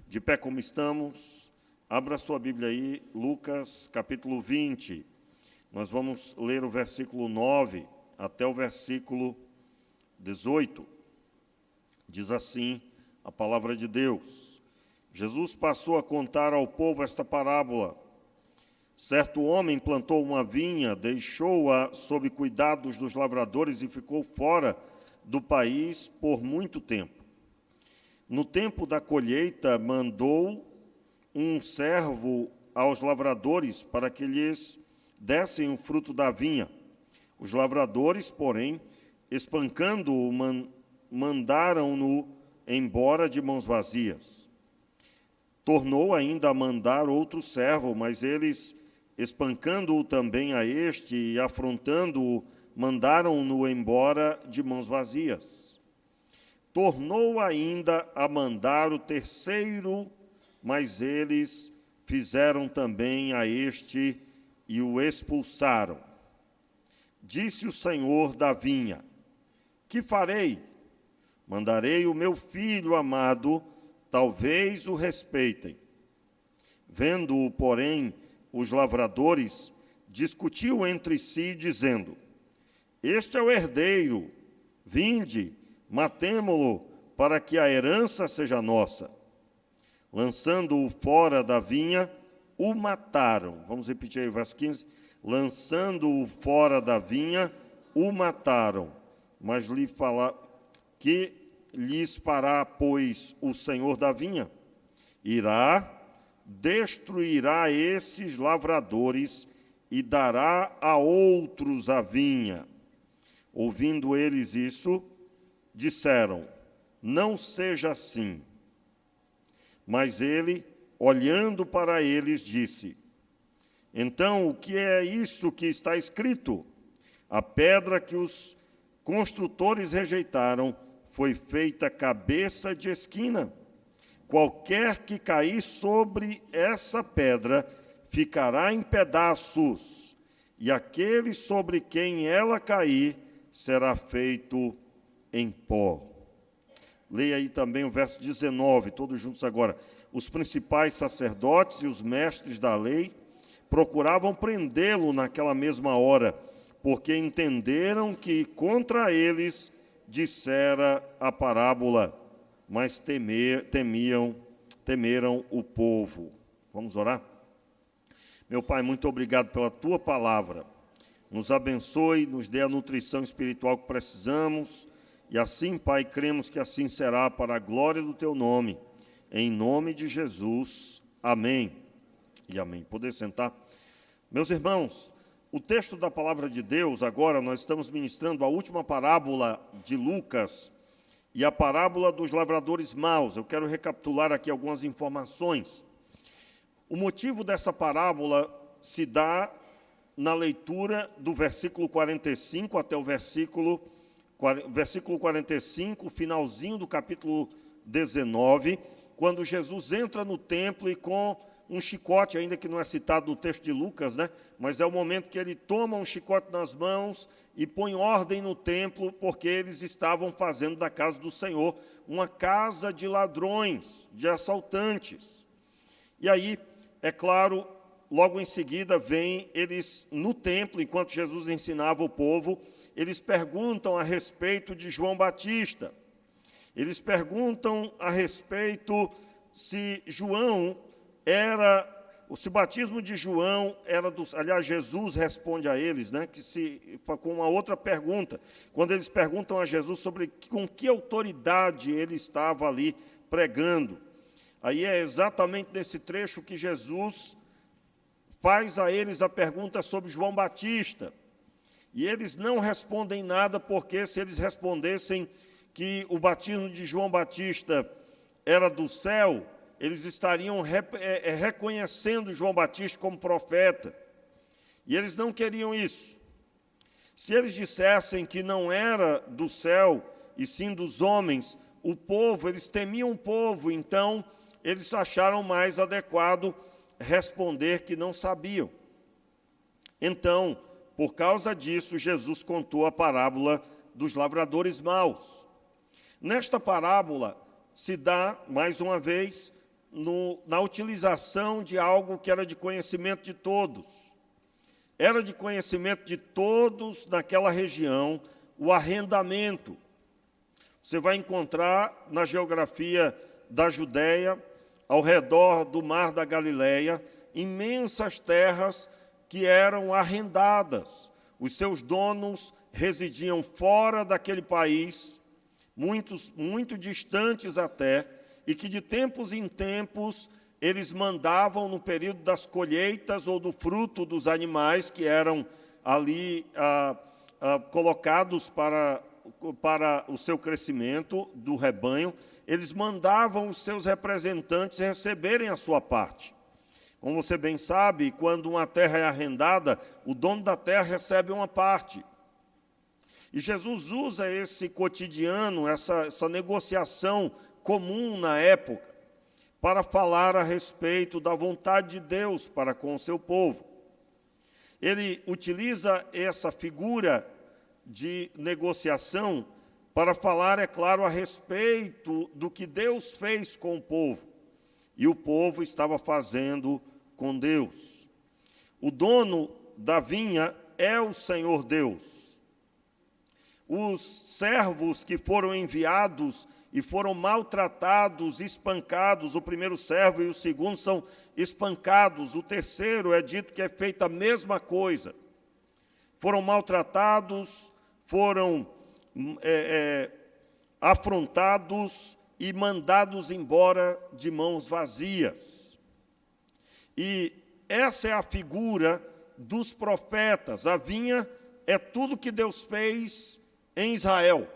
De pé como estamos, abra sua Bíblia aí, Lucas capítulo 20. Nós vamos ler o versículo 9 até o versículo 18. Diz assim a palavra de Deus. Jesus passou a contar ao povo esta parábola. Certo homem plantou uma vinha, deixou-a sob cuidados dos lavradores e ficou fora do país por muito tempo. No tempo da colheita, mandou um servo aos lavradores para que lhes dessem o fruto da vinha. Os lavradores, porém, espancando-o, mandaram-no embora de mãos vazias. Tornou ainda a mandar outro servo, mas eles, espancando-o também a este e afrontando-o, mandaram-no embora de mãos vazias. Tornou ainda a mandar o terceiro, mas eles fizeram também a este e o expulsaram. Disse o Senhor da vinha: que farei? Mandarei o meu filho amado, talvez o respeitem. Vendo-o, porém, os lavradores discutiu entre si, dizendo: este é o herdeiro, vinde, matemo-lo, para que a herança seja nossa. Lançando-o fora da vinha, o mataram. Vamos repetir aí o verso 15. Lançando-o fora da vinha, o mataram. Mas lhe falar que lhes fará, pois, o Senhor da vinha? Irá, destruirá esses lavradores e dará a outros a vinha. Ouvindo eles isso, disseram: não seja assim. Mas ele, olhando para eles, disse: então, o que é isso que está escrito? A pedra que os construtores rejeitaram foi feita cabeça de esquina. Qualquer que cair sobre essa pedra ficará em pedaços, e aquele sobre quem ela cair será feito em pó. Leia aí também o verso 19, todos juntos agora. Os principais sacerdotes e os mestres da lei procuravam prendê-lo naquela mesma hora, porque entenderam que contra eles dissera a parábola, mas temeram o povo. Vamos orar? Meu Pai, muito obrigado pela Tua palavra. Nos abençoe, nos dê a nutrição espiritual que precisamos. E assim, Pai, cremos que assim será para a glória do Teu nome. Em nome de Jesus. Amém. E amém. Poder sentar. Meus irmãos, o texto da palavra de Deus, agora nós estamos ministrando a última parábola de Lucas e a parábola dos lavradores maus. Eu quero recapitular aqui algumas informações. O motivo dessa parábola se dá na leitura do versículo 45 até o versículo 45, finalzinho do capítulo 19, quando Jesus entra no templo e com um chicote, ainda que não é citado no texto de Lucas, né? Mas é o momento que ele toma um chicote nas mãos e põe ordem no templo, porque eles estavam fazendo da casa do Senhor uma casa de ladrões, de assaltantes. E aí, é claro, logo em seguida, vem eles no templo, enquanto Jesus ensinava o povo, eles perguntam a respeito de João Batista. Eles perguntam a respeito se o batismo de João era dos... Aliás, Jesus responde a eles, né, com uma outra pergunta. Quando eles perguntam a Jesus sobre com que autoridade ele estava ali pregando. Aí é exatamente nesse trecho que Jesus faz a eles a pergunta sobre João Batista. E eles não respondem nada, porque se eles respondessem que o batismo de João Batista era do céu, eles estariam reconhecendo João Batista como profeta. E eles não queriam isso. Se eles dissessem que não era do céu, e sim dos homens, o povo, eles temiam o povo, então eles acharam mais adequado responder que não sabiam. Então, por causa disso, Jesus contou a parábola dos lavradores maus. Nesta parábola se dá, mais uma vez, na utilização de algo que era de conhecimento de todos. Era de conhecimento de todos naquela região o arrendamento. Você vai encontrar na geografia da Judéia, ao redor do Mar da Galileia, imensas terras que eram arrendadas. Os seus donos residiam fora daquele país, muito distantes até, e que de tempos em tempos eles mandavam no período das colheitas ou do fruto dos animais que eram ali colocados para o seu crescimento do rebanho, eles mandavam os seus representantes receberem a sua parte. Como você bem sabe, quando uma terra é arrendada, o dono da terra recebe uma parte. E Jesus usa esse cotidiano, essa negociação comum na época, para falar a respeito da vontade de Deus para com o seu povo. Ele utiliza essa figura de negociação para falar, é claro, a respeito do que Deus fez com o povo. E o povo estava fazendo com Deus. O dono da vinha é o Senhor Deus. Os servos que foram enviados e foram maltratados, espancados, o primeiro servo e o segundo são espancados, o terceiro é dito que é feita a mesma coisa. Foram maltratados, foram afrontados e mandados embora de mãos vazias. E essa é a figura dos profetas. A vinha é tudo que Deus fez em Israel.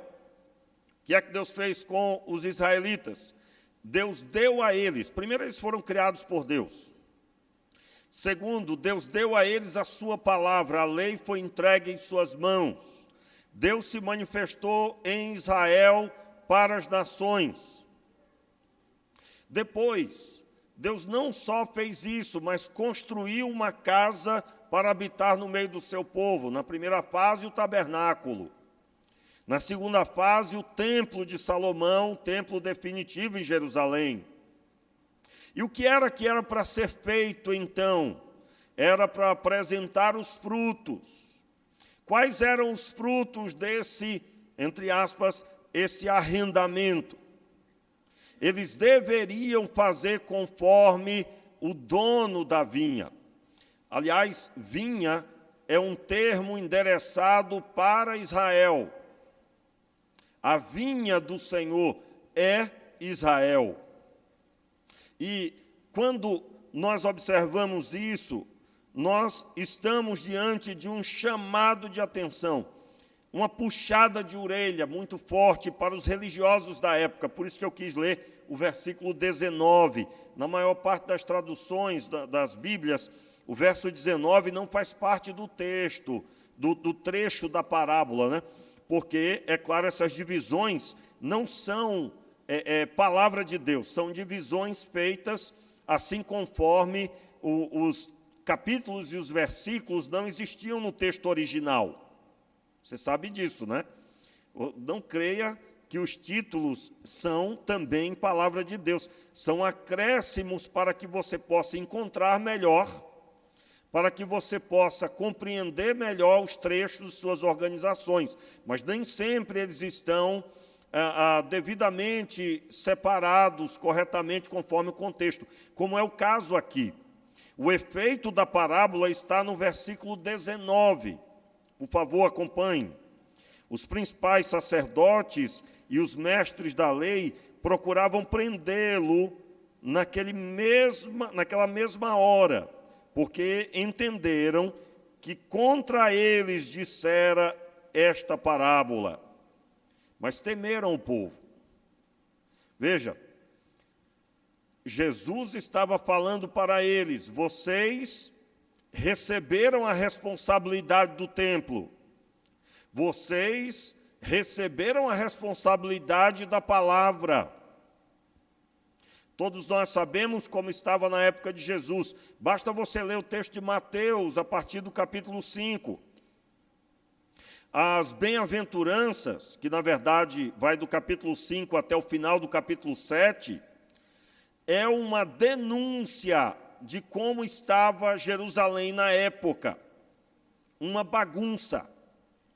O que é que Deus fez com os israelitas? Deus deu a eles. Primeiro, eles foram criados por Deus. Segundo, Deus deu a eles a sua palavra. A lei foi entregue em suas mãos. Deus se manifestou em Israel para as nações. Depois, Deus não só fez isso, mas construiu uma casa para habitar no meio do seu povo. Na primeira fase, o tabernáculo. Na segunda fase, o templo de Salomão, o templo definitivo em Jerusalém. E o que era para ser feito, então? Era para apresentar os frutos. Quais eram os frutos desse, entre aspas, esse arrendamento? Eles deveriam fazer conforme o dono da vinha. Aliás, vinha é um termo endereçado para Israel. A vinha do Senhor é Israel. E quando nós observamos isso, nós estamos diante de um chamado de atenção, uma puxada de orelha muito forte para os religiosos da época. Por isso que eu quis ler o versículo 19. Na maior parte das traduções das Bíblias, o verso 19 não faz parte do texto, do trecho da parábola, né? Porque, é claro, essas divisões não são palavra de Deus, são divisões feitas assim conforme os capítulos e os versículos não existiam no texto original. Você sabe disso, né? Não creia que os títulos são também palavra de Deus. São acréscimos para que você possa encontrar melhor, para que você possa compreender melhor os trechos de suas organizações. Mas nem sempre eles estão devidamente separados, corretamente, conforme o contexto, como é o caso aqui. O efeito da parábola está no versículo 19. Por favor, acompanhe. Os principais sacerdotes e os mestres da lei procuravam prendê-lo naquela mesma hora, porque entenderam que contra eles dissera esta parábola. Mas temeram o povo. Veja, Jesus estava falando para eles: vocês receberam a responsabilidade do templo, vocês receberam a responsabilidade da palavra. Todos nós sabemos como estava na época de Jesus. Basta você ler o texto de Mateus, a partir do capítulo 5. As bem-aventuranças, que na verdade vai do capítulo 5 até o final do capítulo 7, é uma denúncia de como estava Jerusalém na época. Uma bagunça,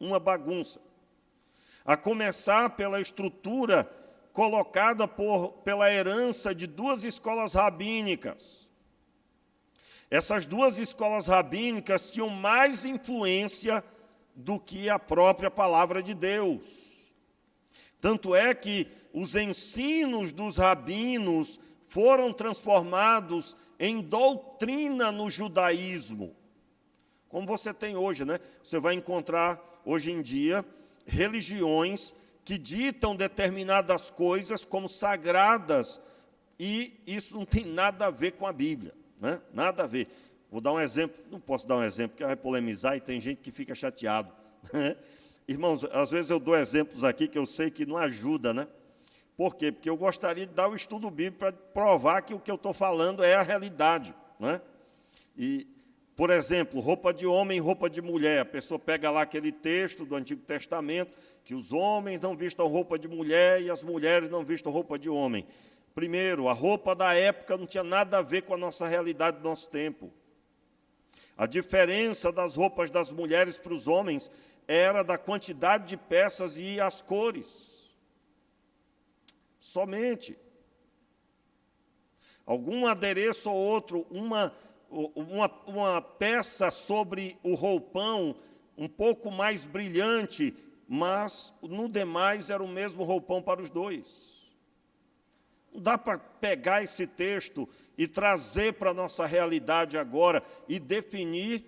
uma bagunça. A começar pela estrutura colocada pela herança de duas escolas rabínicas. Essas duas escolas rabínicas tinham mais influência do que a própria palavra de Deus. Tanto é que os ensinos dos rabinos foram transformados em doutrina no judaísmo. Como você tem hoje, né? Você vai encontrar, hoje em dia, religiões que ditam determinadas coisas como sagradas, e isso não tem nada a ver com a Bíblia, né? Nada a ver. Vou dar um exemplo, não posso dar um exemplo, porque vai polemizar e tem gente que fica chateado. Irmãos, às vezes eu dou exemplos aqui que eu sei que não ajuda, né? Por quê? Porque eu gostaria de dar o estudo bíblico para provar que o que eu estou falando é a realidade, né? E, por exemplo, roupa de homem e roupa de mulher. A pessoa pega lá aquele texto do Antigo Testamento, que os homens não vistam roupa de mulher e as mulheres não vistam roupa de homem. Primeiro, a roupa da época não tinha nada a ver com a nossa realidade do nosso tempo. A diferença das roupas das mulheres para os homens era da quantidade de peças e as cores. Somente. Algum adereço ou outro, uma peça sobre o roupão um pouco mais brilhante, mas no demais era o mesmo roupão para os dois. Não dá para pegar esse texto e trazer para a nossa realidade agora e definir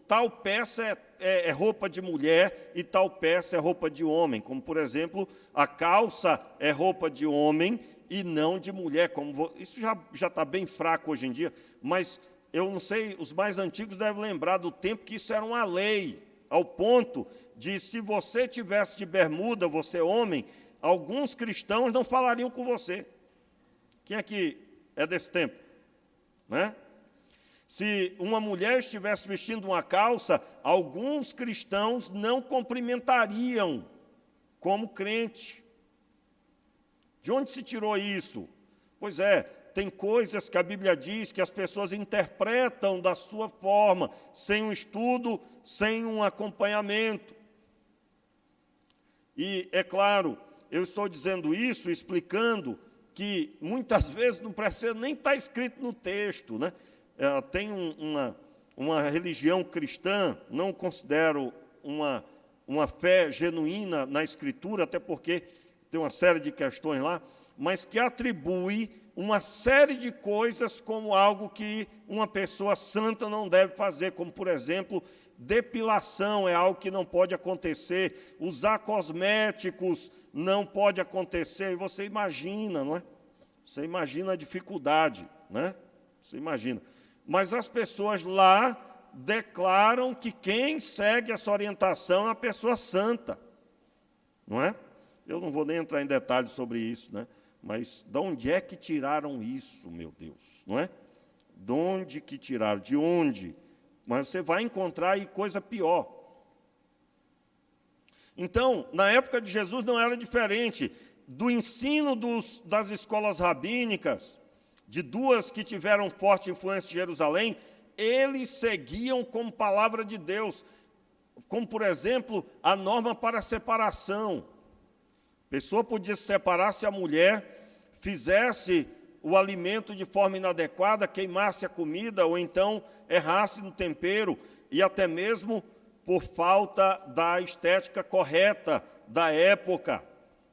tal peça é roupa de mulher e tal peça é roupa de homem. Como, por exemplo, a calça é roupa de homem e não de mulher. Isso já está bem fraco hoje em dia, mas eu não sei, os mais antigos devem lembrar do tempo que isso era uma lei, ao ponto de, se você tivesse de bermuda, você homem, alguns cristãos não falariam com você. Quem aqui é desse tempo? Né? Se uma mulher estivesse vestindo uma calça, alguns cristãos não cumprimentariam como crente. De onde se tirou isso? Pois é, tem coisas que a Bíblia diz que as pessoas interpretam da sua forma, sem um estudo, sem um acompanhamento. E, é claro, eu estou dizendo isso, explicando que muitas vezes não precisa nem estar escrito no texto, né? Tem uma religião cristã, não considero uma fé genuína na Escritura, até porque tem uma série de questões lá, mas que atribui uma série de coisas como algo que uma pessoa santa não deve fazer, como, por exemplo, depilação é algo que não pode acontecer, usar cosméticos não pode acontecer, e você imagina, não é? Você imagina a dificuldade, né? Você imagina. Mas as pessoas lá declaram que quem segue essa orientação é uma pessoa santa, não é? Eu não vou nem entrar em detalhes sobre isso, né? Mas de onde é que tiraram isso, meu Deus, não é? De onde que tiraram? De onde? Mas você vai encontrar aí coisa pior. Então, na época de Jesus não era diferente. Do ensino das escolas rabínicas, de duas que tiveram forte influência em Jerusalém, eles seguiam como palavra de Deus, como, por exemplo, a norma para a separação. A pessoa podia se separar se a mulher fizesse o alimento de forma inadequada, queimasse a comida, ou então errasse no tempero, e até mesmo por falta da estética correta da época,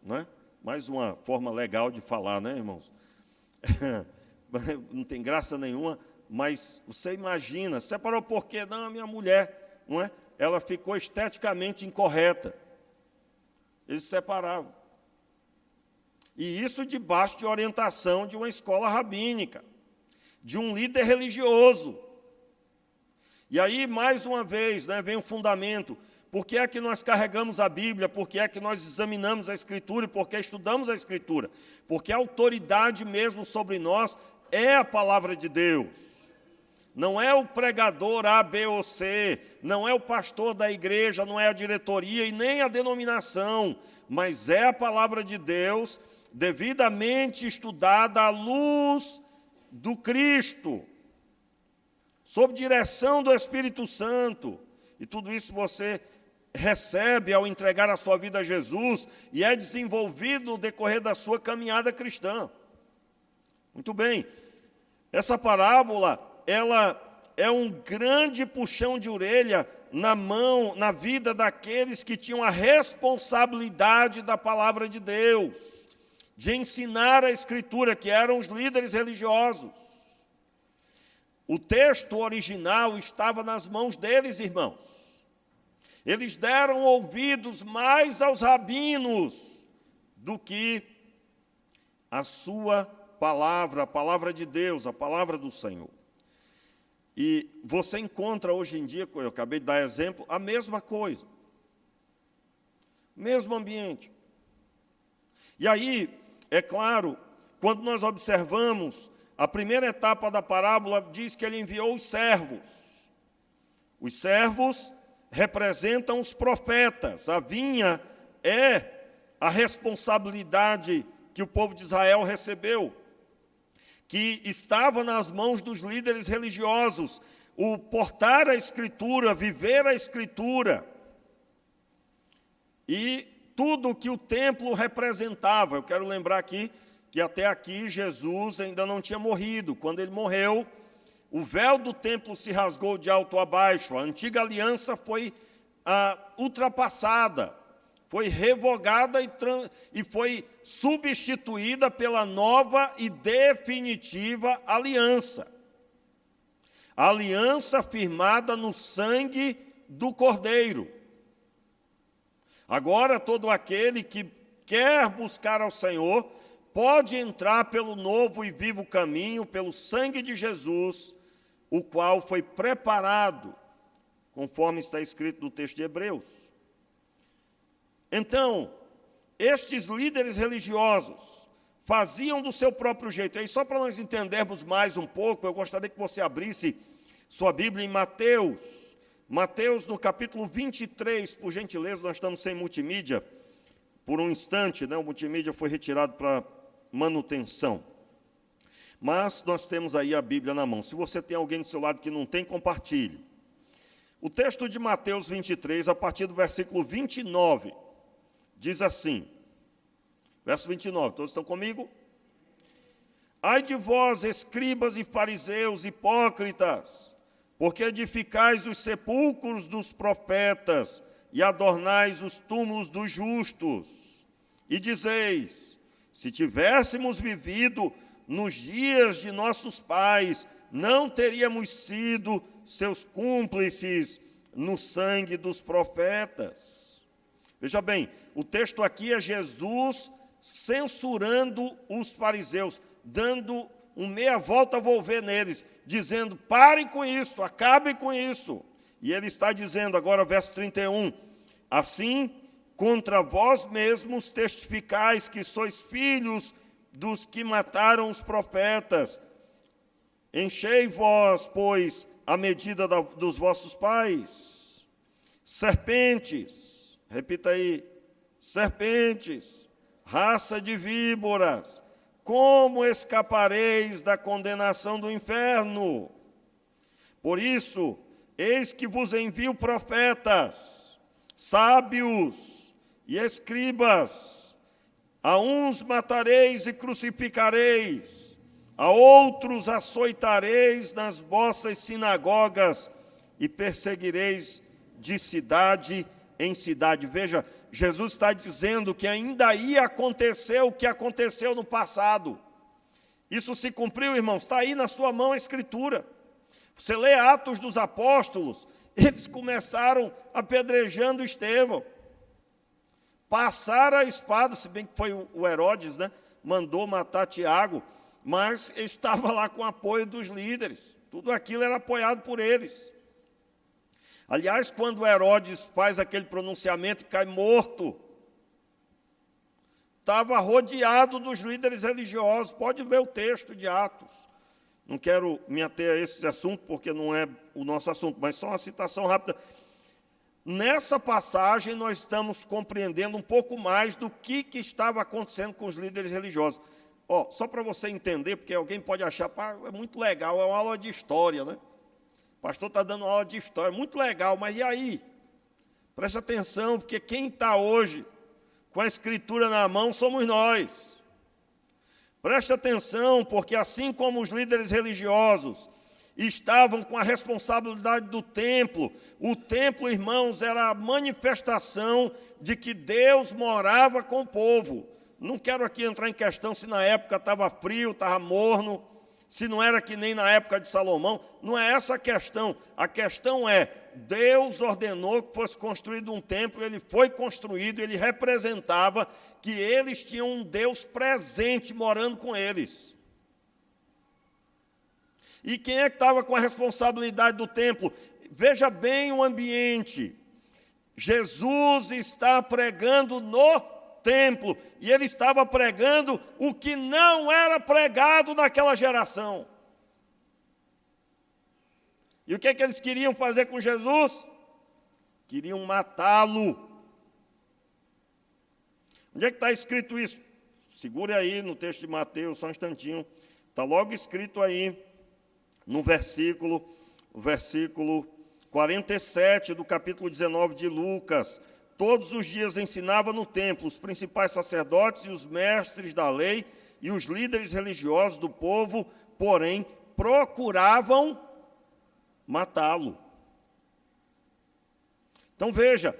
né? Mais uma forma legal de falar, né, irmãos? Não tem graça nenhuma, mas você imagina, separou por quê? Não, a minha mulher, não é? Ela ficou esteticamente incorreta. Eles se separavam. E isso debaixo de orientação de uma escola rabínica, de um líder religioso. E aí, mais uma vez, né, vem o fundamento. Por que é que nós carregamos a Bíblia? Por que é que nós examinamos a Escritura? E por que estudamos a Escritura? Porque a autoridade mesmo sobre nós é a palavra de Deus. Não é o pregador A, B ou C, não é o pastor da igreja, não é a diretoria e nem a denominação, mas é a palavra de Deus, devidamente estudada à luz do Cristo, sob direção do Espírito Santo. E tudo isso você recebe ao entregar a sua vida a Jesus e é desenvolvido no decorrer da sua caminhada cristã. Muito bem, essa parábola, ela é um grande puxão de orelha na vida daqueles que tinham a responsabilidade da palavra de Deus, de ensinar a Escritura, que eram os líderes religiosos. O texto original estava nas mãos deles, irmãos. Eles deram ouvidos mais aos rabinos do que a sua palavra, a palavra de Deus, a palavra do Senhor. E você encontra hoje em dia, eu acabei de dar exemplo, a mesma coisa. Mesmo ambiente. E aí, é claro, quando nós observamos, a primeira etapa da parábola diz que ele enviou os servos. Os servos representam os profetas. A vinha é a responsabilidade que o povo de Israel recebeu, que estava nas mãos dos líderes religiosos, o portar a Escritura, viver a Escritura, e tudo o que o templo representava. Eu quero lembrar aqui que até aqui Jesus ainda não tinha morrido. Quando ele morreu, o véu do templo se rasgou de alto a baixo, a antiga aliança foi ultrapassada, foi revogada e foi substituída pela nova e definitiva aliança. A aliança firmada no sangue do Cordeiro. Agora, todo aquele que quer buscar ao Senhor pode entrar pelo novo e vivo caminho, pelo sangue de Jesus, o qual foi preparado, conforme está escrito no texto de Hebreus. Então, estes líderes religiosos faziam do seu próprio jeito. E aí, só para nós entendermos mais um pouco, eu gostaria que você abrisse sua Bíblia em Mateus. Mateus, no capítulo 23, por gentileza, nós estamos sem multimídia. Por um instante, né, o multimídia foi retirado para manutenção. Mas nós temos aí a Bíblia na mão. Se você tem alguém do seu lado que não tem, compartilhe. O texto de Mateus 23, a partir do versículo 29, diz assim, verso 29, todos estão comigo? Ai de vós, escribas e fariseus, hipócritas, porque edificais os sepulcros dos profetas e adornais os túmulos dos justos. E dizeis, se tivéssemos vivido nos dias de nossos pais, não teríamos sido seus cúmplices no sangue dos profetas. Veja bem, o texto aqui é Jesus censurando os fariseus, dando um meia volta a volver neles, dizendo, parem com isso, acabem com isso. E ele está dizendo agora, verso 31, assim, contra vós mesmos testificais que sois filhos dos que mataram os profetas. Enchei vós, pois, a medida dos vossos pais. Serpentes, repita aí, serpentes, raça de víboras, como escapareis da condenação do inferno? Por isso, eis que vos envio profetas, sábios e escribas. A uns matareis e crucificareis, a outros açoitareis nas vossas sinagogas e perseguireis de cidade em cidade. Veja, Jesus está dizendo que ainda ia acontecer o que aconteceu no passado. Isso se cumpriu, irmãos, está aí na sua mão a Escritura. Você lê Atos dos Apóstolos, eles começaram apedrejando Estevão. Passaram a espada, se bem que foi o Herodes, né, mandou matar Tiago, mas estava lá com o apoio dos líderes. Tudo aquilo era apoiado por eles. Aliás, quando Herodes faz aquele pronunciamento e cai morto, estava rodeado dos líderes religiosos. Pode ler o texto de Atos. Não quero me ater a esse assunto, porque não é o nosso assunto, mas só uma citação rápida. Nessa passagem, nós estamos compreendendo um pouco mais do que estava acontecendo com os líderes religiosos. Só para você entender, porque alguém pode achar, é muito legal, é uma aula de história, né? O pastor está dando aula de história, muito legal, mas e aí? Preste atenção, porque quem está hoje com a Escritura na mão somos nós. Preste atenção, porque assim como os líderes religiosos estavam com a responsabilidade do templo, o templo, irmãos, era a manifestação de que Deus morava com o povo. Não quero aqui entrar em questão se na época estava frio, estava morno, se não era que nem na época de Salomão. Não é essa a questão. A questão é, Deus ordenou que fosse construído um templo, ele foi construído, ele representava que eles tinham um Deus presente morando com eles. E quem é que estava com a responsabilidade do templo? Veja bem o ambiente. Jesus está pregando no templo, e ele estava pregando o que não era pregado naquela geração. E o que é que eles queriam fazer com Jesus? Queriam matá-lo. Onde é que está escrito isso? Segure aí no texto de Mateus, só um instantinho. Está logo escrito aí, no versículo 47 do capítulo 19 de Lucas. Todos os dias ensinava no templo os principais sacerdotes e os mestres da lei e os líderes religiosos do povo, porém, procuravam matá-lo. Então veja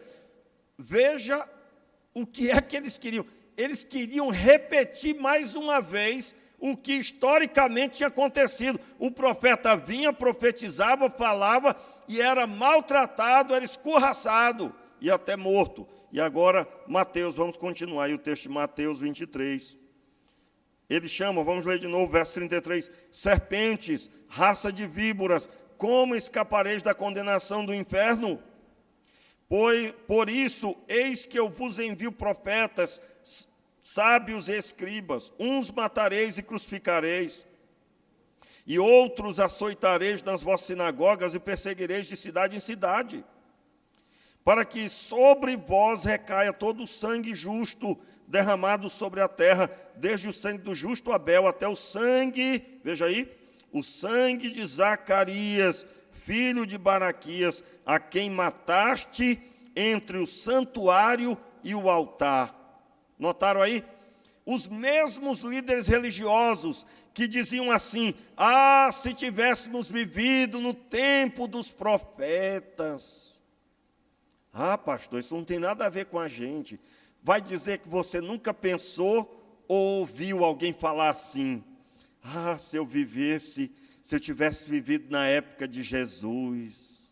o que é que eles queriam. Eles queriam repetir mais uma vez o que historicamente tinha acontecido. O profeta vinha, profetizava, falava e era maltratado, era escorraçado e até morto. E agora, Mateus, vamos continuar aí o texto de Mateus 23. Ele chama, vamos ler de novo, verso 33, serpentes, raça de víboras, como escapareis da condenação do inferno? Por isso, eis que eu vos envio profetas, sábios e escribas, uns matareis e crucificareis, e outros açoitareis nas vossas sinagogas e perseguireis de cidade em cidade, para que sobre vós recaia todo o sangue justo derramado sobre a terra, desde o sangue do justo Abel até o sangue, veja aí, o sangue de Zacarias, filho de Baraquias, a quem mataste entre o santuário e o altar. Notaram aí? Os mesmos líderes religiosos que diziam assim, se tivéssemos vivido no tempo dos profetas. Pastor, isso não tem nada a ver com a gente. Vai dizer que você nunca pensou ou ouviu alguém falar assim, se eu tivesse vivido na época de Jesus,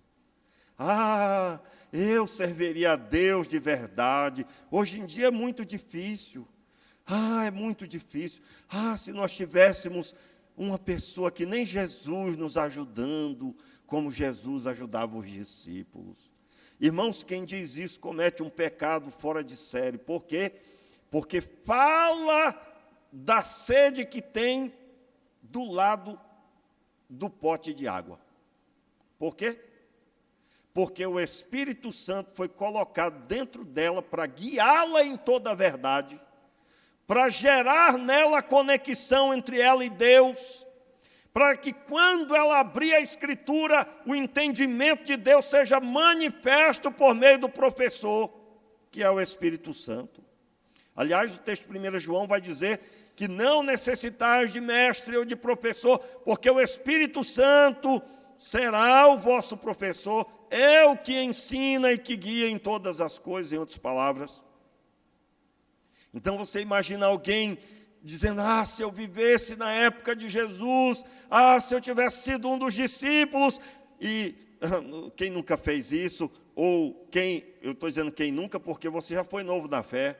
eu serviria a Deus de verdade. Hoje em dia é muito difícil. É muito difícil. Se nós tivéssemos uma pessoa que nem Jesus nos ajudando, como Jesus ajudava os discípulos. Irmãos, quem diz isso comete um pecado fora de série. Por quê? Porque fala da sede que tem do lado do pote de água. Por quê? Porque o Espírito Santo foi colocado dentro dela para guiá-la em toda a verdade, para gerar nela a conexão entre ela e Deus, para que quando ela abrir a Escritura, o entendimento de Deus seja manifesto por meio do professor, que é o Espírito Santo. Aliás, o texto de 1 João vai dizer que não necessitais de mestre ou de professor, porque o Espírito Santo será o vosso professor, é o que ensina e que guia em todas as coisas, em outras palavras. Então você imagina alguém dizendo, se eu vivesse na época de Jesus, se eu tivesse sido um dos discípulos, e quem nunca fez isso, ou eu estou dizendo quem nunca, porque você já foi novo na fé,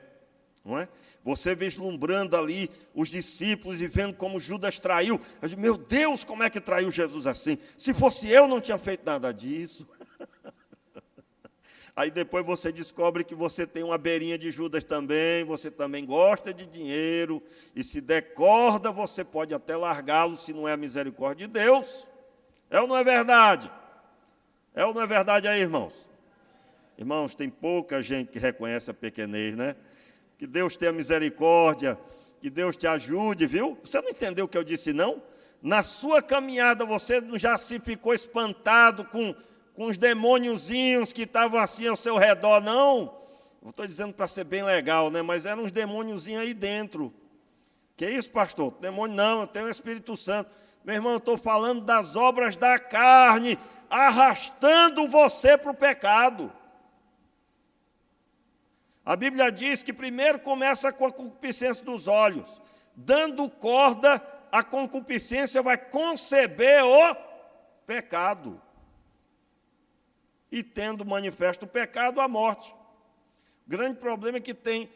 não é? Você vislumbrando ali os discípulos e vendo como Judas traiu, eu digo, meu Deus, como é que traiu Jesus assim? Se fosse eu, não tinha feito nada disso. Aí depois você descobre que você tem uma beirinha de Judas também, você também gosta de dinheiro, e se der corda, você pode até largá-lo, se não é a misericórdia de Deus. É ou não é verdade? É ou não é verdade aí, irmãos? Irmãos, tem pouca gente que reconhece a pequenez, né? Que Deus tenha misericórdia, que Deus te ajude, viu? Você não entendeu o que eu disse, não? Na sua caminhada, você já se ficou espantado com os demôniozinhos que estavam assim ao seu redor, não? Eu estou dizendo para ser bem legal, né? Mas eram uns demôniozinhos aí dentro. Que isso, pastor? Demônio não, eu tenho o Espírito Santo. Meu irmão, eu estou falando das obras da carne, arrastando você para o pecado. A Bíblia diz que primeiro começa com a concupiscência dos olhos. Dando corda, a concupiscência vai conceber o pecado. E tendo manifesto o pecado, a morte. O grande problema é que tem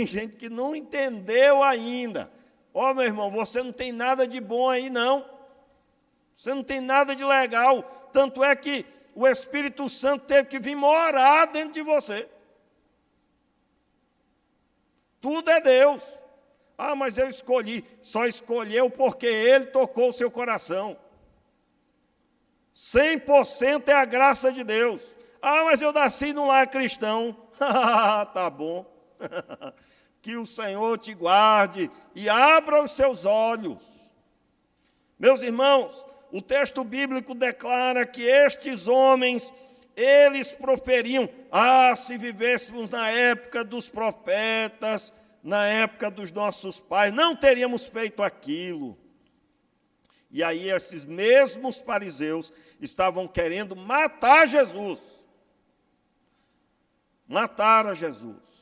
gente que não entendeu ainda. Ó, meu irmão, você não tem nada de bom aí, não. Você não tem nada de legal. Tanto é que o Espírito Santo teve que vir morar dentro de você. Tudo é Deus. Ah, mas eu escolhi. Só escolheu porque Ele tocou o seu coração. 100% é a graça de Deus. Ah, mas eu nasci num lar cristão. Tá bom. Que o Senhor te guarde e abra os seus olhos. Meus irmãos, o texto bíblico declara que estes homens, eles proferiam, se vivêssemos na época dos profetas, na época dos nossos pais, não teríamos feito aquilo. E aí esses mesmos fariseus estavam querendo matar Jesus. Matar a Jesus.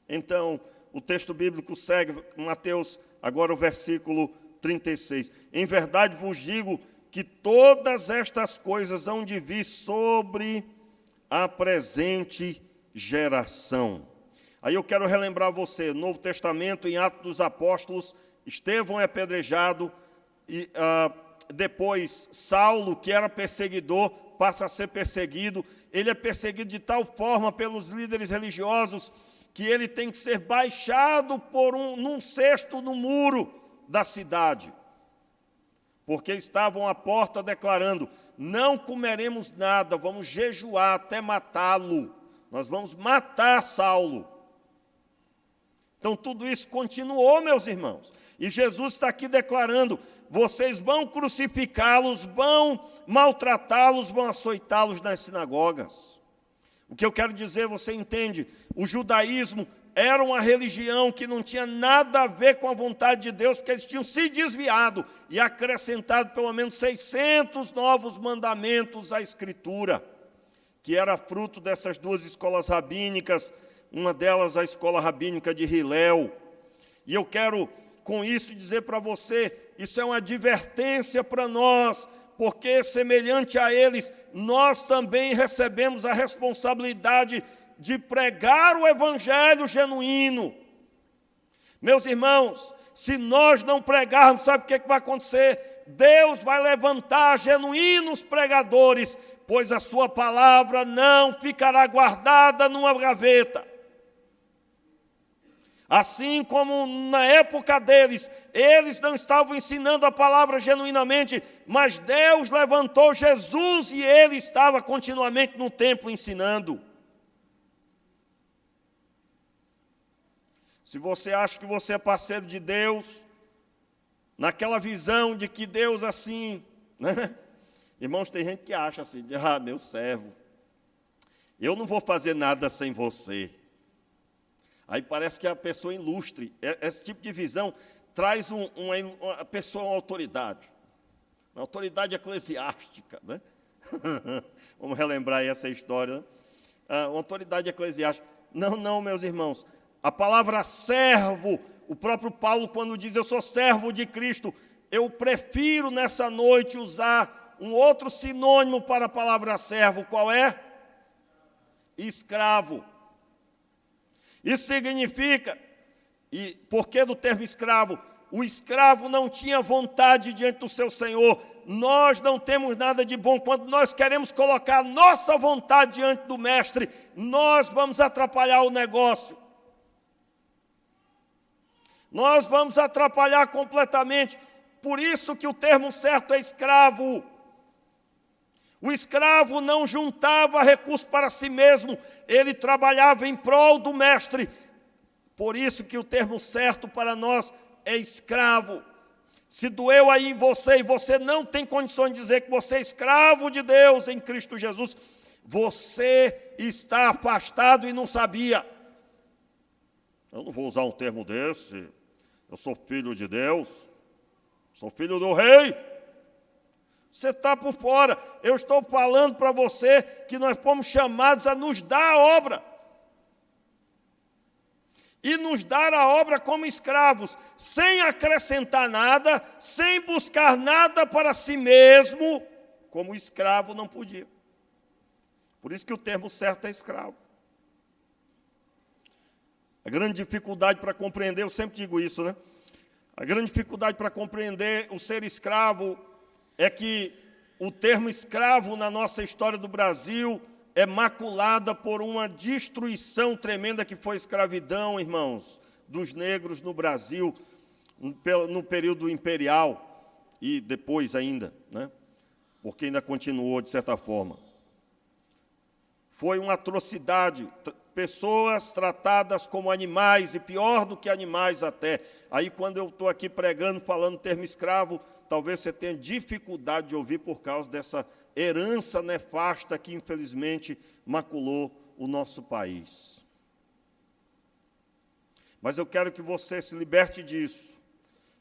Então, o texto bíblico segue, Mateus, agora o versículo 36. Em verdade vos digo que todas estas coisas hão de vir sobre a presente geração. Aí eu quero relembrar você, Novo Testamento, em Atos dos Apóstolos, Estevão é apedrejado, e depois Saulo, que era perseguidor, passa a ser perseguido. Ele é perseguido de tal forma pelos líderes religiosos que ele tem que ser baixado num cesto no muro da cidade. Porque estavam à porta declarando, não comeremos nada, vamos jejuar até matá-lo. Nós vamos matar Saulo. Então tudo isso continuou, meus irmãos. E Jesus está aqui declarando, vocês vão crucificá-los, vão maltratá-los, vão açoitá-los nas sinagogas. O que eu quero dizer, você entende? O judaísmo era uma religião que não tinha nada a ver com a vontade de Deus, porque eles tinham se desviado e acrescentado pelo menos 600 novos mandamentos à Escritura, que era fruto dessas duas escolas rabínicas, uma delas a escola rabínica de Hillel. E eu quero, com isso, dizer para você, isso é uma advertência para nós, porque, semelhante a eles, nós também recebemos a responsabilidade de pregar o evangelho genuíno. Meus irmãos, se nós não pregarmos, sabe o que vai acontecer? Deus vai levantar genuínos pregadores, pois a sua palavra não ficará guardada numa gaveta. Assim como na época deles, eles não estavam ensinando a palavra genuinamente, mas Deus levantou Jesus e ele estava continuamente no templo ensinando. Se você acha que você é parceiro de Deus, naquela visão de que Deus assim, né? Irmãos, tem gente que acha assim, meu servo, eu não vou fazer nada sem você. Aí parece que a pessoa ilustre. Esse tipo de visão traz uma pessoa uma autoridade eclesiástica, né? Vamos relembrar aí essa história, né? Uma autoridade eclesiástica. Não, meus irmãos. A palavra servo, o próprio Paulo, quando diz eu sou servo de Cristo, eu prefiro nessa noite usar um outro sinônimo para a palavra servo. Qual é? Escravo. Isso significa, e por que do termo escravo? O escravo não tinha vontade diante do seu senhor. Nós não temos nada de bom. Quando nós queremos colocar nossa vontade diante do mestre, nós vamos atrapalhar o negócio. Nós vamos atrapalhar completamente. Por isso que o termo certo é escravo. O escravo não juntava recursos para si mesmo, ele trabalhava em prol do mestre. Por isso que o termo certo para nós é escravo. Se doeu aí em você e você não tem condições de dizer que você é escravo de Deus em Cristo Jesus, você está afastado e não sabia. Eu não vou usar um termo desse. Eu sou filho de Deus, sou filho do rei. Você está por fora. Eu estou falando para você que nós fomos chamados a nos dar a obra. E nos dar a obra como escravos, sem acrescentar nada, sem buscar nada para si mesmo, como o escravo não podia. Por isso que o termo certo é escravo. A grande dificuldade para compreender, eu sempre digo isso, né? A grande dificuldade para compreender o ser escravo é que o termo escravo na nossa história do Brasil é maculada por uma destruição tremenda que foi a escravidão, irmãos, dos negros no Brasil, no período imperial e depois ainda, né? Porque ainda continuou de certa forma. Foi uma atrocidade, pessoas tratadas como animais, e pior do que animais até. Aí, quando eu estou aqui pregando, falando o termo escravo, talvez você tenha dificuldade de ouvir por causa dessa herança nefasta que, infelizmente, maculou o nosso país. Mas eu quero que você se liberte disso,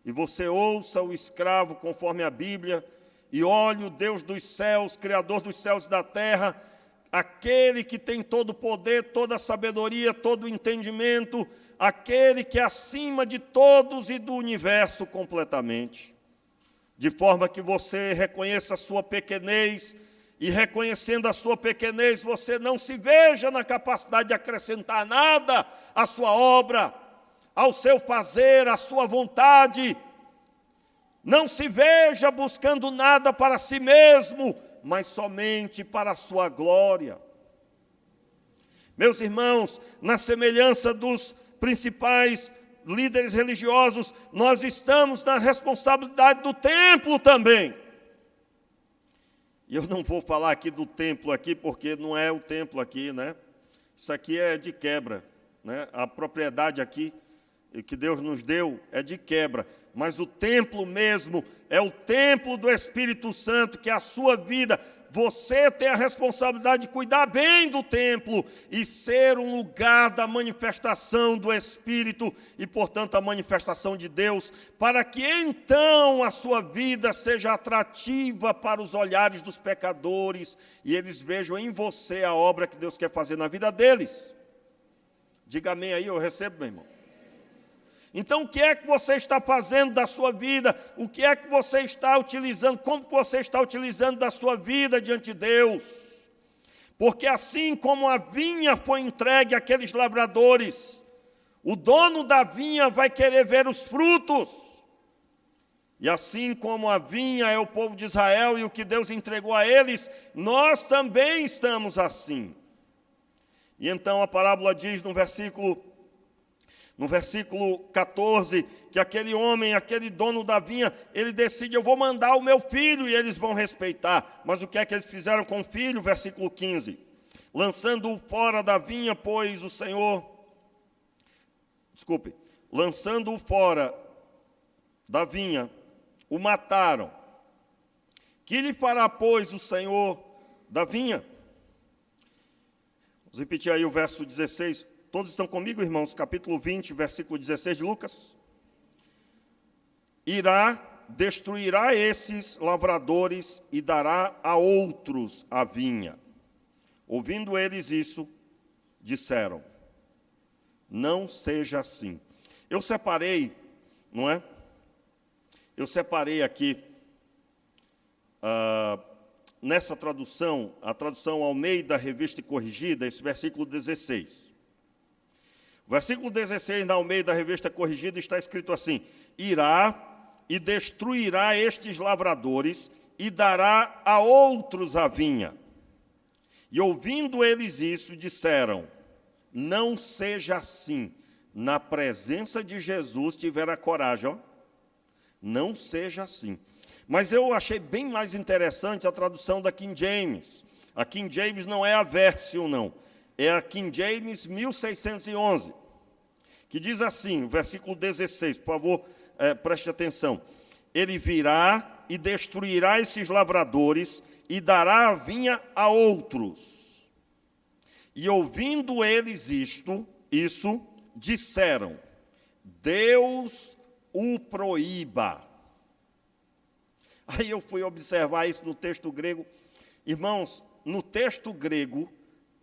e você ouça o escravo conforme a Bíblia, e olhe o Deus dos céus, Criador dos céus e da terra, aquele que tem todo o poder, toda a sabedoria, todo o entendimento, aquele que é acima de todos e do universo completamente. De forma que você reconheça a sua pequenez, e reconhecendo a sua pequenez, você não se veja na capacidade de acrescentar nada à sua obra, ao seu fazer, à sua vontade. Não se veja buscando nada para si mesmo, mas somente para a sua glória. Meus irmãos, na semelhança dos principais líderes religiosos, nós estamos na responsabilidade do templo também. E eu não vou falar aqui do templo aqui, porque não é o templo aqui, né? Isso aqui é de quebra, né? A propriedade aqui que Deus nos deu é de quebra. Mas o templo mesmo é o templo do Espírito Santo, que é a sua vida. Você tem a responsabilidade de cuidar bem do templo e ser um lugar da manifestação do Espírito e, portanto, a manifestação de Deus, para que então a sua vida seja atrativa para os olhares dos pecadores e eles vejam em você a obra que Deus quer fazer na vida deles. Diga amém aí, eu recebo, meu irmão. Então, o que é que você está fazendo da sua vida? O que é que você está utilizando? Como você está utilizando da sua vida diante de Deus? Porque assim como a vinha foi entregue àqueles lavradores, o dono da vinha vai querer ver os frutos. E assim como a vinha é o povo de Israel e o que Deus entregou a eles, nós também estamos assim. E então a parábola diz no versículo 14, que aquele homem, aquele dono da vinha, ele decide, eu vou mandar o meu filho e eles vão respeitar. Mas o que é que eles fizeram com o filho? Versículo 15. Lançando-o fora da vinha, pois o Senhor... Lançando-o fora da vinha, o mataram. Que lhe fará, pois, o Senhor da vinha? Vamos repetir aí o verso 16. Todos estão comigo, irmãos? Capítulo 20, versículo 16 de Lucas. Destruirá esses lavradores e dará a outros a vinha. Ouvindo eles isso, disseram, não seja assim. Eu separei, não é? Eu separei aqui, nessa tradução, a tradução Almeida, Revista e Corrigida, esse versículo 16. O versículo 16, na Almeida, Revista Corrigida, está escrito assim, irá e destruirá estes lavradores e dará a outros a vinha. E ouvindo eles isso, disseram, não seja assim. Na presença de Jesus tiveram a coragem, ó. Não seja assim. Mas eu achei bem mais interessante a tradução da King James. A King James não é a Version, não. É a King James 1611, que diz assim, o versículo 16, por favor, preste atenção. Ele virá e destruirá esses lavradores e dará a vinha a outros. E ouvindo eles isso, disseram, Deus o proíba. Aí eu fui observar isso no texto grego. Irmãos, no texto grego,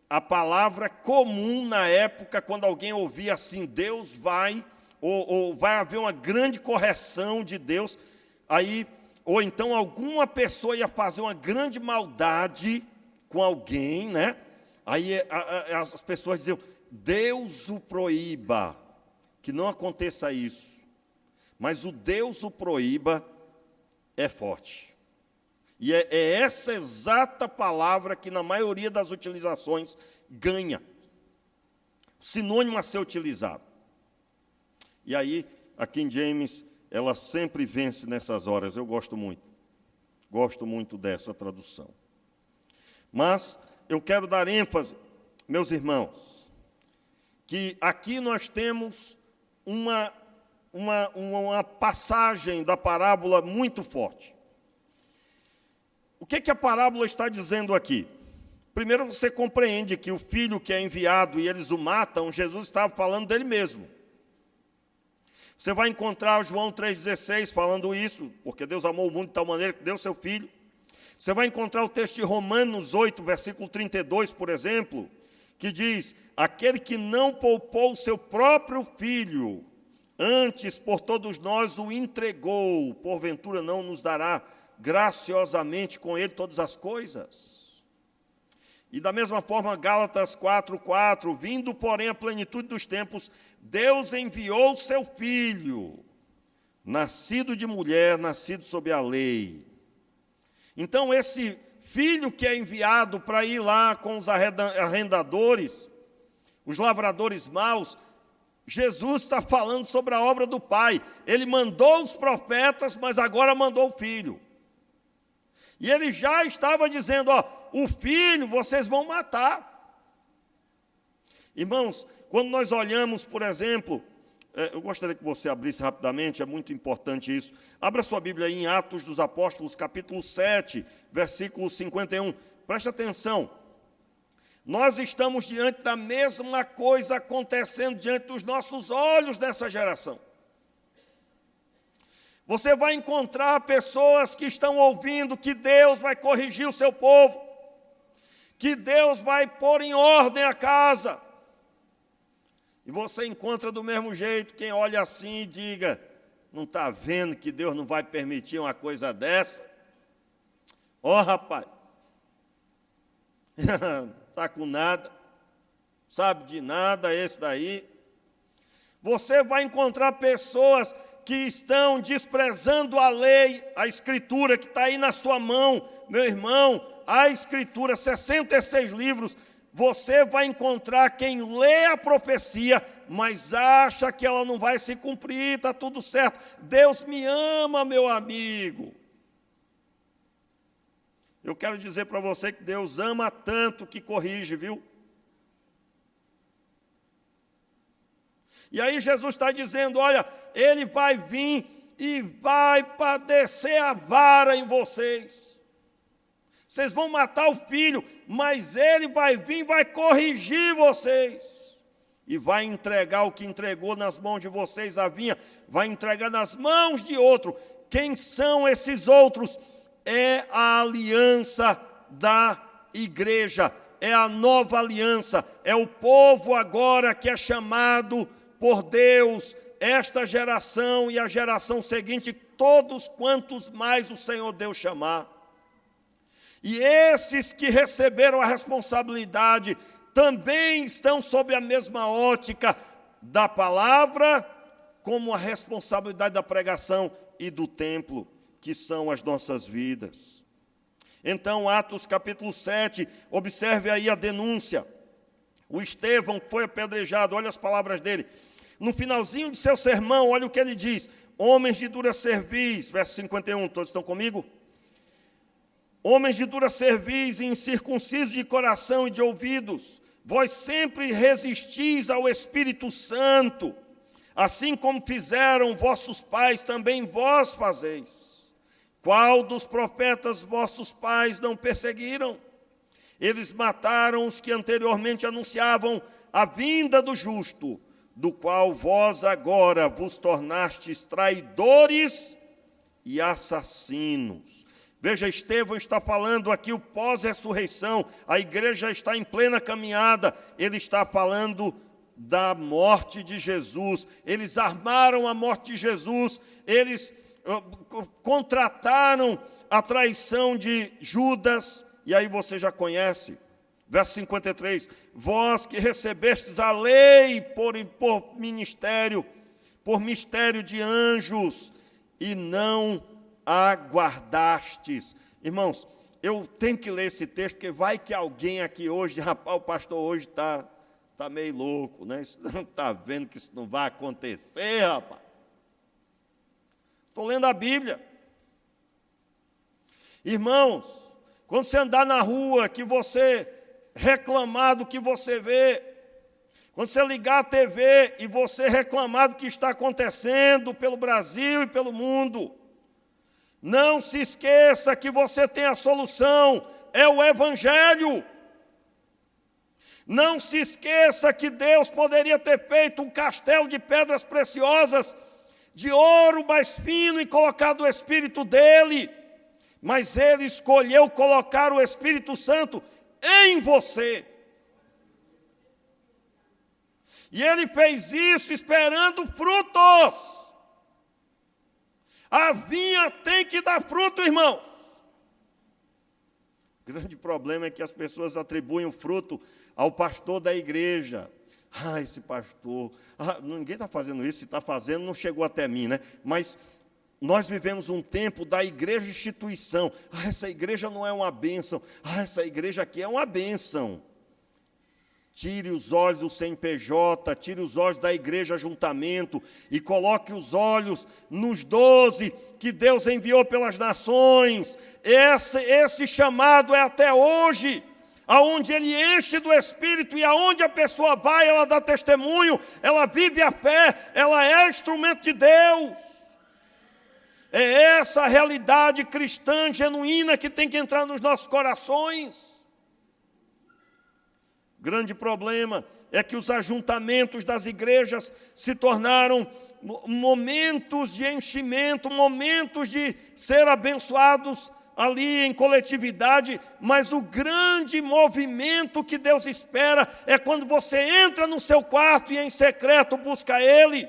a palavra comum na época, quando alguém ouvia assim, Deus vai, ou vai haver uma grande correção de Deus, aí, ou então alguma pessoa ia fazer uma grande maldade com alguém, né? Aí as pessoas diziam, Deus o proíba, que não aconteça isso. Mas o Deus o proíba é forte. E é essa exata palavra que, na maioria das utilizações, ganha. Sinônimo a ser utilizado. E aí, a King James, ela sempre vence nessas horas. Eu gosto muito. Gosto muito dessa tradução. Mas eu quero dar ênfase, meus irmãos, que aqui nós temos uma passagem da parábola muito forte. O que a parábola está dizendo aqui? Primeiro você compreende que o filho que é enviado e eles o matam, Jesus estava falando dele mesmo. Você vai encontrar João 3,16 falando isso, porque Deus amou o mundo de tal maneira que deu seu filho. Você vai encontrar o texto de Romanos 8, versículo 32, por exemplo, que diz, aquele que não poupou o seu próprio filho, antes por todos nós o entregou, porventura não nos dará graciosamente com ele todas as coisas. E da mesma forma, Gálatas 4:4, vindo, porém, a plenitude dos tempos, Deus enviou o seu Filho, nascido de mulher, nascido sob a lei. Então, esse filho que é enviado para ir lá com os arrendadores, os lavradores maus, Jesus está falando sobre a obra do Pai. Ele mandou os profetas, mas agora mandou o Filho. E ele já estava dizendo, o filho vocês vão matar. Irmãos, quando nós olhamos, por exemplo, eu gostaria que você abrisse rapidamente, é muito importante isso. Abra sua Bíblia aí em Atos dos Apóstolos, capítulo 7, versículo 51. Preste atenção. Nós estamos diante da mesma coisa acontecendo diante dos nossos olhos nessa geração. Você vai encontrar pessoas que estão ouvindo que Deus vai corrigir o seu povo, que Deus vai pôr em ordem a casa. E você encontra do mesmo jeito quem olha assim e diga, não está vendo que Deus não vai permitir uma coisa dessa? Rapaz, está com nada, sabe de nada esse daí. Você vai encontrar pessoas que estão desprezando a lei, a Escritura que está aí na sua mão, meu irmão, a Escritura, 66 livros, você vai encontrar quem lê a profecia, mas acha que ela não vai se cumprir, está tudo certo. Deus me ama, meu amigo. Eu quero dizer para você que Deus ama tanto que corrige, viu? E aí Jesus está dizendo, olha, Ele vai vir e vai padecer a vara em vocês. Vocês vão matar o filho, mas Ele vai vir e vai corrigir vocês. E vai entregar o que entregou nas mãos de vocês, a vinha, vai entregar nas mãos de outro. Quem são esses outros? É a aliança da igreja, é a nova aliança, é o povo agora que é chamado por Deus, esta geração e a geração seguinte, todos quantos mais o Senhor Deus chamar. E esses que receberam a responsabilidade também estão sob a mesma ótica da palavra, como a responsabilidade da pregação e do templo, que são as nossas vidas. Então, Atos capítulo 7, observe aí a denúncia. O Estevão foi apedrejado, olha as palavras dele. No finalzinho de seu sermão, olha o que ele diz. Homens de dura cerviz, verso 51, todos estão comigo? Homens de dura cerviz e incircuncisos de coração e de ouvidos, vós sempre resistis ao Espírito Santo, assim como fizeram vossos pais, também vós fazeis. Qual dos profetas vossos pais não perseguiram? Eles mataram os que anteriormente anunciavam a vinda do justo, do qual vós agora vos tornastes traidores e assassinos. Veja, Estevão está falando aqui o pós-ressurreição, a igreja está em plena caminhada, ele está falando da morte de Jesus. Eles armaram a morte de Jesus, eles contrataram a traição de Judas, e aí você já conhece, verso 53, vós que recebestes a lei por mistério de anjos, e não aguardastes. Irmãos, eu tenho que ler esse texto, porque vai que alguém aqui hoje, rapaz, o pastor hoje está meio louco, né? Não está vendo que isso não vai acontecer, rapaz. Estou lendo a Bíblia. Irmãos, quando você andar na rua, que você reclamar do que você vê, quando você ligar a TV e você reclamar do que está acontecendo pelo Brasil e pelo mundo, não se esqueça que você tem a solução, é o Evangelho. Não se esqueça que Deus poderia ter feito um castelo de pedras preciosas, de ouro mais fino, e colocado o Espírito dele, mas Ele escolheu colocar o Espírito Santo em você. E Ele fez isso esperando frutos. A vinha tem que dar fruto, irmãos. O grande problema é que as pessoas atribuem o fruto ao pastor da igreja. Esse pastor, ninguém está fazendo isso, se está fazendo, não chegou até mim, né? Mas nós vivemos um tempo da igreja instituição. Essa igreja não é uma bênção. Essa igreja aqui é uma bênção. Tire os olhos do CNPJ, tire os olhos da igreja ajuntamento e coloque os olhos nos 12 que Deus enviou pelas nações. Esse chamado é até hoje, aonde Ele enche do Espírito e aonde a pessoa vai, ela dá testemunho, ela vive a fé, ela é instrumento de Deus. É essa a realidade cristã genuína que tem que entrar nos nossos corações. Grande problema é que os ajuntamentos das igrejas se tornaram momentos de enchimento, momentos de ser abençoados ali em coletividade, mas o grande movimento que Deus espera é quando você entra no seu quarto e em secreto busca Ele.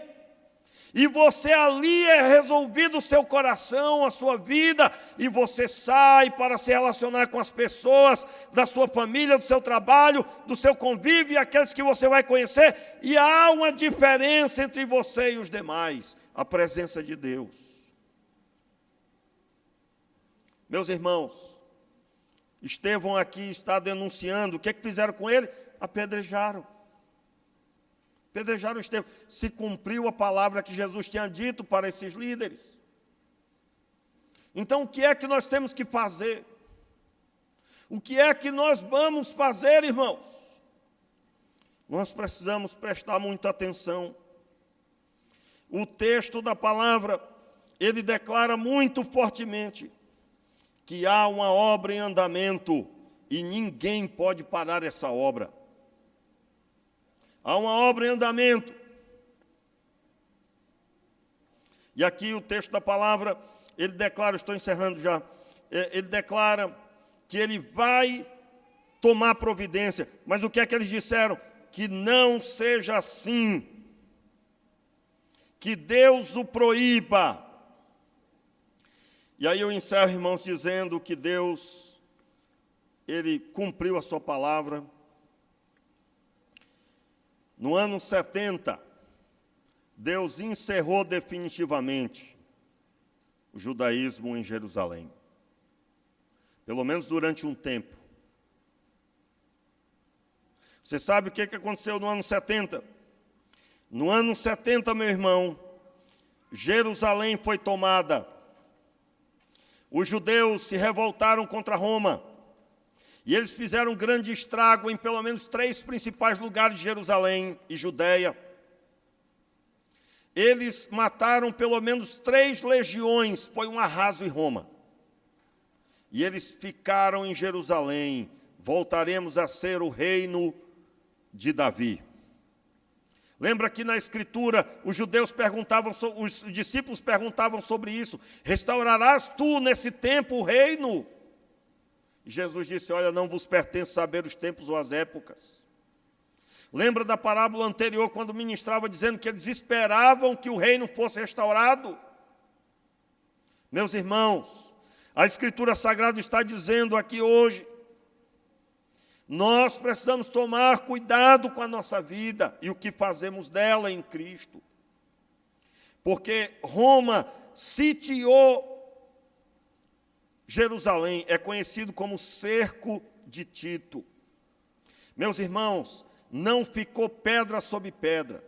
E você ali é resolvido o seu coração, a sua vida, e você sai para se relacionar com as pessoas da sua família, do seu trabalho, do seu convívio e aqueles que você vai conhecer, e há uma diferença entre você e os demais, a presença de Deus. Meus irmãos, Estevão aqui está denunciando, o que fizeram com ele? Apedrejaram. Apedrejaram Estevão. Se cumpriu a palavra que Jesus tinha dito para esses líderes. Então, o que é que nós temos que fazer? O que é que nós vamos fazer, irmãos? Nós precisamos prestar muita atenção. O texto da palavra, ele declara muito fortemente que há uma obra em andamento e ninguém pode parar essa obra. Há uma obra em andamento. E aqui o texto da palavra, ele declara, estou encerrando já, ele declara que ele vai tomar providência. Mas o que é que eles disseram? Que não seja assim. Que Deus o proíba. E aí eu encerro, irmãos, dizendo que Deus, Ele cumpriu a sua palavra. No ano 70, Deus encerrou definitivamente o judaísmo em Jerusalém. Pelo menos durante um tempo. Você sabe o que aconteceu no ano 70? No ano 70, meu irmão, Jerusalém foi tomada. Os judeus se revoltaram contra Roma. E eles fizeram um grande estrago em pelo menos 3 principais lugares de Jerusalém e Judeia. Eles mataram pelo menos 3 legiões, foi um arraso em Roma. E eles ficaram em Jerusalém. Voltaremos a ser o reino de Davi. Lembra que na Escritura os judeus perguntavam, os discípulos perguntavam sobre isso: restaurarás tu nesse tempo o reino? E Jesus disse: olha, não vos pertence saber os tempos ou as épocas. Lembra da parábola anterior, quando ministrava, dizendo que eles esperavam que o reino fosse restaurado? Meus irmãos, a Escritura Sagrada está dizendo aqui hoje, nós precisamos tomar cuidado com a nossa vida e o que fazemos dela em Cristo. Porque Roma sitiou Jerusalém, é conhecido como cerco de Tito. Meus irmãos, não ficou pedra sobre pedra.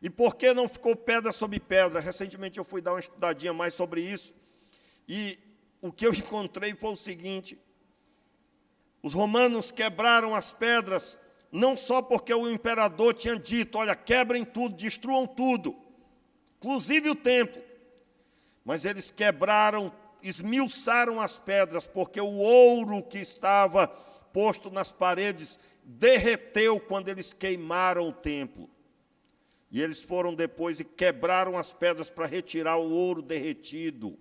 E por que não ficou pedra sobre pedra? Recentemente eu fui dar uma estudadinha mais sobre isso, e o que eu encontrei foi o seguinte: os romanos quebraram as pedras, não só porque o imperador tinha dito, olha, quebrem tudo, destruam tudo, inclusive o templo, mas eles quebraram, esmiuçaram as pedras, porque o ouro que estava posto nas paredes derreteu quando eles queimaram o templo. E eles foram depois e quebraram as pedras para retirar o ouro derretido.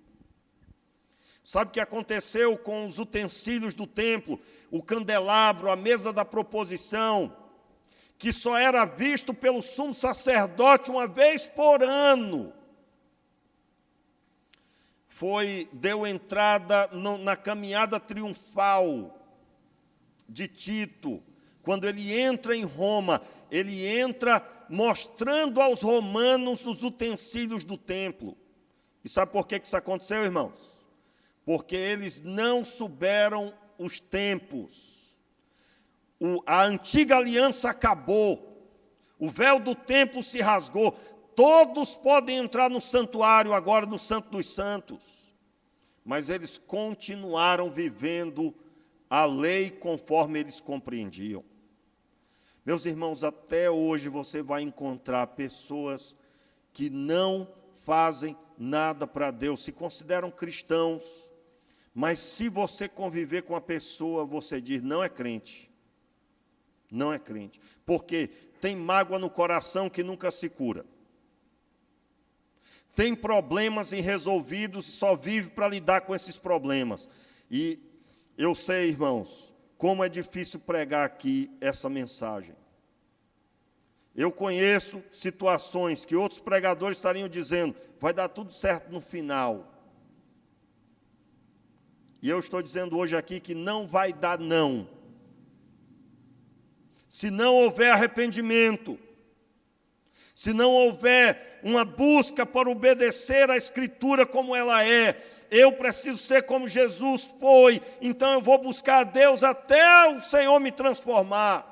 Sabe o que aconteceu com os utensílios do templo? O candelabro, a mesa da proposição, que só era visto pelo sumo sacerdote uma vez por ano, deu entrada na caminhada triunfal de Tito. Quando ele entra em Roma, ele entra mostrando aos romanos os utensílios do templo. E sabe por que isso aconteceu, irmãos? Porque eles não souberam os tempos. A antiga aliança acabou. O véu do templo se rasgou. Todos podem entrar no santuário agora, no Santo dos Santos. Mas eles continuaram vivendo a lei conforme eles compreendiam. Meus irmãos, até hoje você vai encontrar pessoas que não fazem nada para Deus, se consideram cristãos, mas se você conviver com a pessoa, você diz, não é crente. Não é crente. Porque tem mágoa no coração que nunca se cura. Tem problemas irresolvidos e só vive para lidar com esses problemas. E eu sei, irmãos, como é difícil pregar aqui essa mensagem. Eu conheço situações que outros pregadores estariam dizendo, vai dar tudo certo no final. E eu estou dizendo hoje aqui que não vai dar não. Se não houver arrependimento, se não houver uma busca por obedecer a Escritura como ela é, eu preciso ser como Jesus foi, então eu vou buscar a Deus até o Senhor me transformar.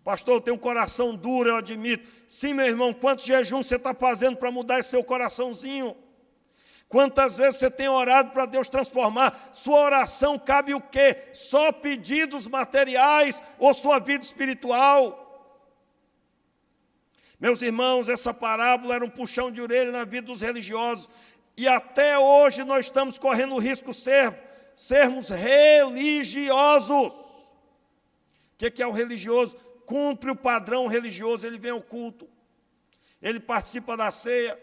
Pastor, eu tenho um coração duro, eu admito. Sim, meu irmão, quantos jejuns você está fazendo para mudar esse seu coraçãozinho? Quantas vezes você tem orado para Deus transformar? Sua oração cabe o quê? Só pedidos materiais ou sua vida espiritual? Meus irmãos, essa parábola era um puxão de orelha na vida dos religiosos. E até hoje nós estamos correndo o risco de sermos religiosos. O que é o religioso? Cumpre o padrão religioso, ele vem ao culto, ele participa da ceia,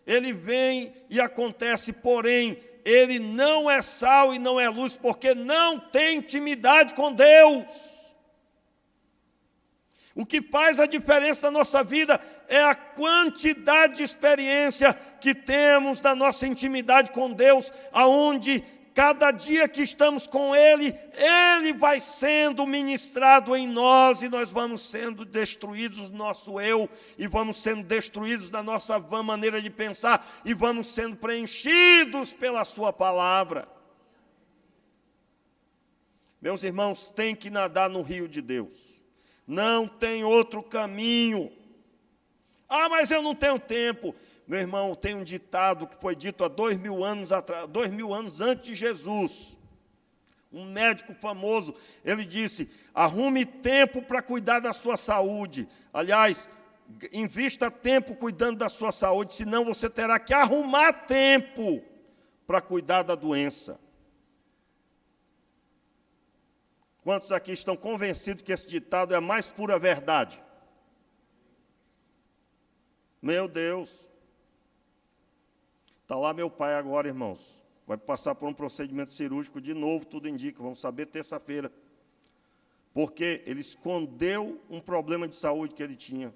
ele vem e acontece, porém, ele não é sal e não é luz, porque não tem intimidade com Deus. O que faz a diferença na nossa vida é a quantidade de experiência que temos da nossa intimidade com Deus, aonde cada dia que estamos com Ele, Ele vai sendo ministrado em nós e nós vamos sendo destruídos do nosso eu e vamos sendo destruídos da nossa vã maneira de pensar e vamos sendo preenchidos pela Sua palavra. Meus irmãos, tem que nadar no rio de Deus. Não tem outro caminho. Ah, mas eu não tenho tempo. Meu irmão, tem um ditado que foi dito há 2000 anos atrás, 2000 anos antes de Jesus. Um médico famoso, ele disse: arrume tempo para cuidar da sua saúde. Aliás, invista tempo cuidando da sua saúde, senão você terá que arrumar tempo para cuidar da doença. Quantos aqui estão convencidos que esse ditado é a mais pura verdade? Meu Deus. Está lá meu pai agora, irmãos. Vai passar por um procedimento cirúrgico de novo, tudo indica. Vamos saber terça-feira. Porque ele escondeu um problema de saúde que ele tinha.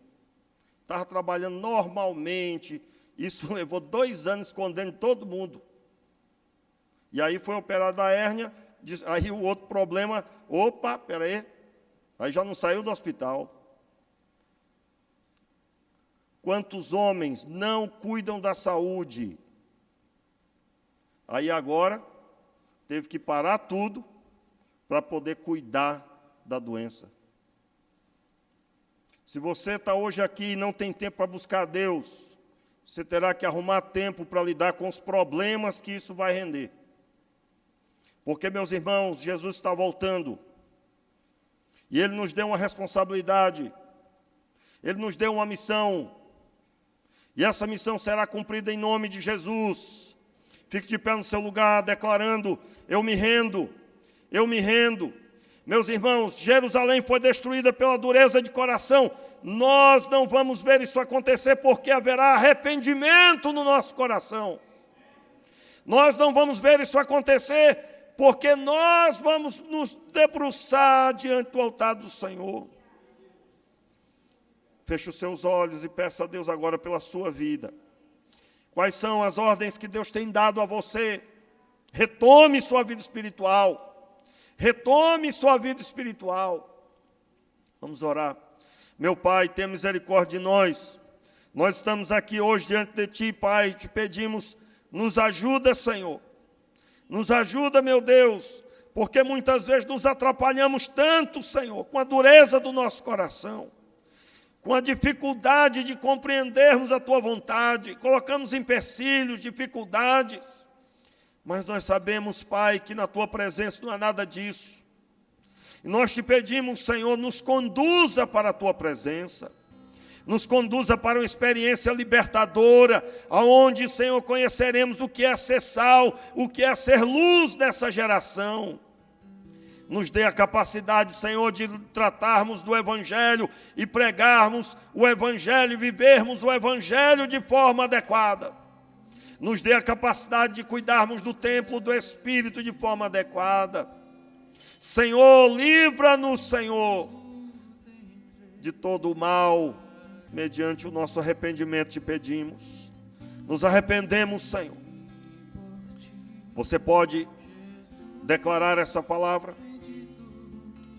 Estava trabalhando normalmente. Isso levou 2 anos escondendo todo mundo. E aí foi operado da hérnia. Aí o outro problema, opa, peraí. Aí já não saiu do hospital. Quantos homens não cuidam da saúde? Aí agora, teve que parar tudo para poder cuidar da doença. Se você está hoje aqui e não tem tempo para buscar a Deus, você terá que arrumar tempo para lidar com os problemas que isso vai render. Porque, meus irmãos, Jesus está voltando. E Ele nos deu uma responsabilidade. Ele nos deu uma missão. E essa missão será cumprida em nome de Jesus. Fique de pé no seu lugar, declarando: eu me rendo, eu me rendo. Meus irmãos, Jerusalém foi destruída pela dureza de coração. Nós não vamos ver isso acontecer porque haverá arrependimento no nosso coração. Nós não vamos ver isso acontecer porque nós vamos nos debruçar diante do altar do Senhor. Feche os seus olhos e peça a Deus agora pela sua vida. Quais são as ordens que Deus tem dado a você? Retome sua vida espiritual. Retome sua vida espiritual. Vamos orar. Meu Pai, tenha misericórdia de nós. Nós estamos aqui hoje diante de Ti, Pai, te pedimos, nos ajuda, Senhor. Nos ajuda, meu Deus, porque muitas vezes nos atrapalhamos tanto, Senhor, com a dureza do nosso coração, com a dificuldade de compreendermos a Tua vontade, colocamos empecilhos, dificuldades, mas nós sabemos, Pai, que na Tua presença não há nada disso. E nós te pedimos, Senhor, nos conduza para a Tua presença, nos conduza para uma experiência libertadora, aonde, Senhor, conheceremos o que é ser sal, o que é ser luz nessa geração. Nos dê a capacidade, Senhor, de tratarmos do Evangelho e pregarmos o Evangelho e vivermos o Evangelho de forma adequada. Nos dê a capacidade de cuidarmos do templo do Espírito de forma adequada. Senhor, livra-nos, Senhor, de todo o mal, mediante o nosso arrependimento te pedimos. Nos arrependemos, Senhor. Você pode declarar essa palavra?